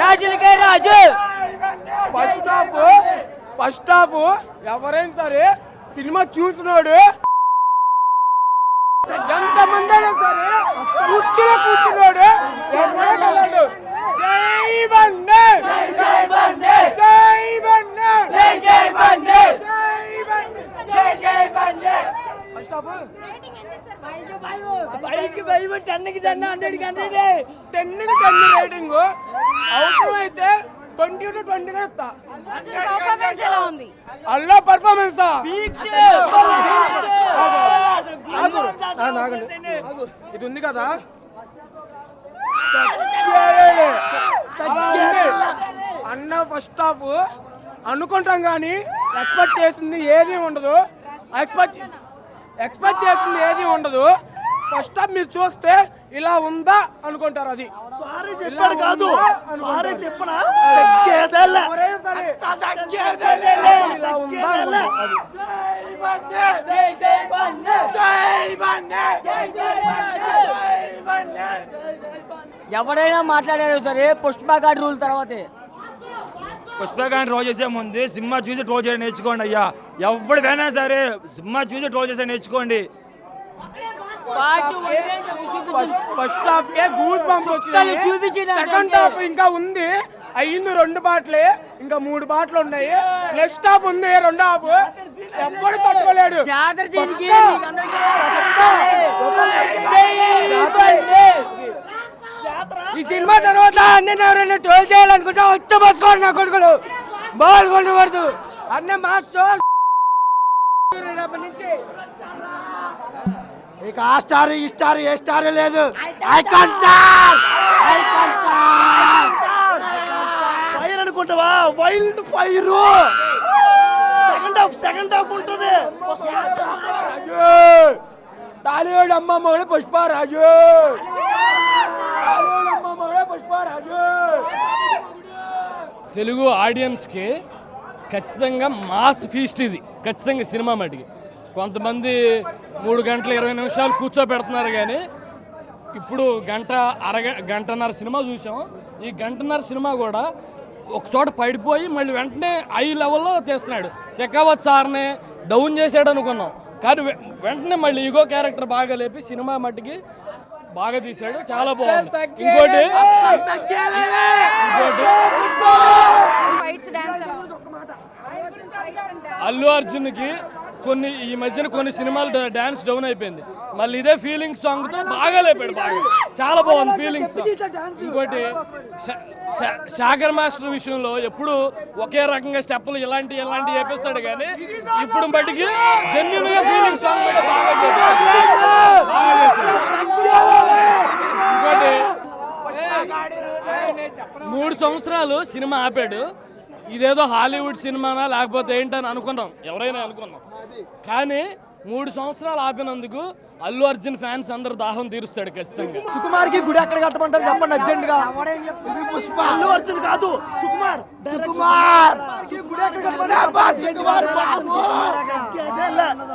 రాజులకే రాజు. First half ఎవరైనా సరే cinema చూసినోడు ఎంతమంది అయినా సరే కూర్చున్నాడు ఎవరు జై బండే జై బండే జై బండే జై జై బండే జై జై బండే. First half 10 rating. అవసరం అయితే 20 to 20 ఇస్తా. అల్లా పర్ఫార్మెన్స్ ఇది ఉంది కదా అన్న. ఫస్ట్ హాఫ్ అనుకుంటాం కానీ ఎక్స్పెక్ట్ చేసింది ఏది ఉండదు. ఎక్స్పెక్ట్ చేసింది ఏది ఉండదు. ఫస్ట్ హాఫ్ మీరు చూస్తే ఇలా ఉందా అనుకుంటారు. అది సారీ చెప్పాడు కాదు, సారీ చెప్పనా ఎవరైనా మాట్లాడారు సరే పుష్ప గాడి రూల్ తర్వాతే. పుష్ప గారిని ట్రోల్ చేసే ముందు సినిమా చూసి ట్రోల్ చేయడం నేర్చుకోండి అయ్యా. ఎవరికైనా సరే సినిమా చూసి ట్రోల్ చేసే నేర్చుకోండి. ఫస్ట్ హాఫ్ కే గూస్ బంప్స్ వచ్చాయి. సెకండ్ హాఫ్ ఇంకా ఉంది. అయ్యింది 2 పాటలే, ఇంకా 3 పాటలు ఉన్నాయి. నెక్స్ట్ హాఫ్ ఉంది 2 హాఫ్. ఎవ్వడు తట్టుకోలేడు. ఈ సినిమా తర్వాత అన్నీ ఎవరైనా ట్రోల్ చేయాలనుకుంటా వచ్చి బస్సుకోండి. నా కొడుకులు బాల్ కొనకూడదు అన్న మా షో నుంచి. ఇక ఆ స్టార్ ఈ స్టార్ ఏ స్టార్ లేదు. ఐకాన్ స్టార్ ఫైర్ అనుకుంటావా? Wild fire. సెకండ్ హాఫ్ ఉంటుంది. టాలీవుడ్ అమ్మమ్మ పుష్పరాజు. తెలుగు ఆడియన్స్కి ఖచ్చితంగా మాస్ ఫీస్ట్ ఇది. ఖచ్చితంగా సినిమా మటుకి కొంతమంది 3 గంటల 20 నిమిషాలు కూర్చోబెడుతున్నారు కానీ ఇప్పుడు గంటన్నర సినిమా చూసాం. ఈ గంటన్నర సినిమా కూడా ఒక చోట పడిపోయి మళ్ళీ వెంటనే హై లెవెల్లో తీస్తున్నాడు. షెకావత్ సార్ని డౌన్ చేసాడు అనుకున్నాం కానీ వెంటనే మళ్ళీ ఈగో క్యారెక్టర్ బాగా లేపి సినిమా మట్టికి బాగా తీశాడు. చాలా బాగుంది. ఇంకోటి అల్లు అర్జున్కి ఈ మధ్యన కొన్ని సినిమాలు డాన్స్ డౌన్ అయిపోయింది. మళ్ళీ ఇదే ఫీలింగ్ సాంగ్ తో బాగా లేపాడు. బాగా చాలా బాగుంది ఫీలింగ్ సాంగ్. ఇంకోటి శాగర్ మాస్టర్ విషయంలో ఎప్పుడు ఒకే రకంగా స్టెప్పులు ఇలాంటి వేపిస్తాడు కానీ ఇప్పుడు బట్టికి జెన్యూన్ గా ఫీలింగ్ సాంగ్ బట్టి బాగా ఇంకోటి 3 సంవత్సరాలు సినిమా ఆపాడు. ఇదేదో హాలీవుడ్ సినిమానా లేకపోతే ఏంటని అనుకున్నాం, ఎవరైనా అనుకున్నాం. కానీ 3 సంవత్సరాలు ఆపినందుకు అల్లు అర్జున్ ఫ్యాన్స్ అందరు దాహం తీరుస్తాడు ఖచ్చితంగా. సుకుమార్ కి గుడి ఎక్కడ కట్టమంటారు చెప్పండి అర్జెంట్ గా. అల్లు అర్జున్ కాదు, సుకుమార్.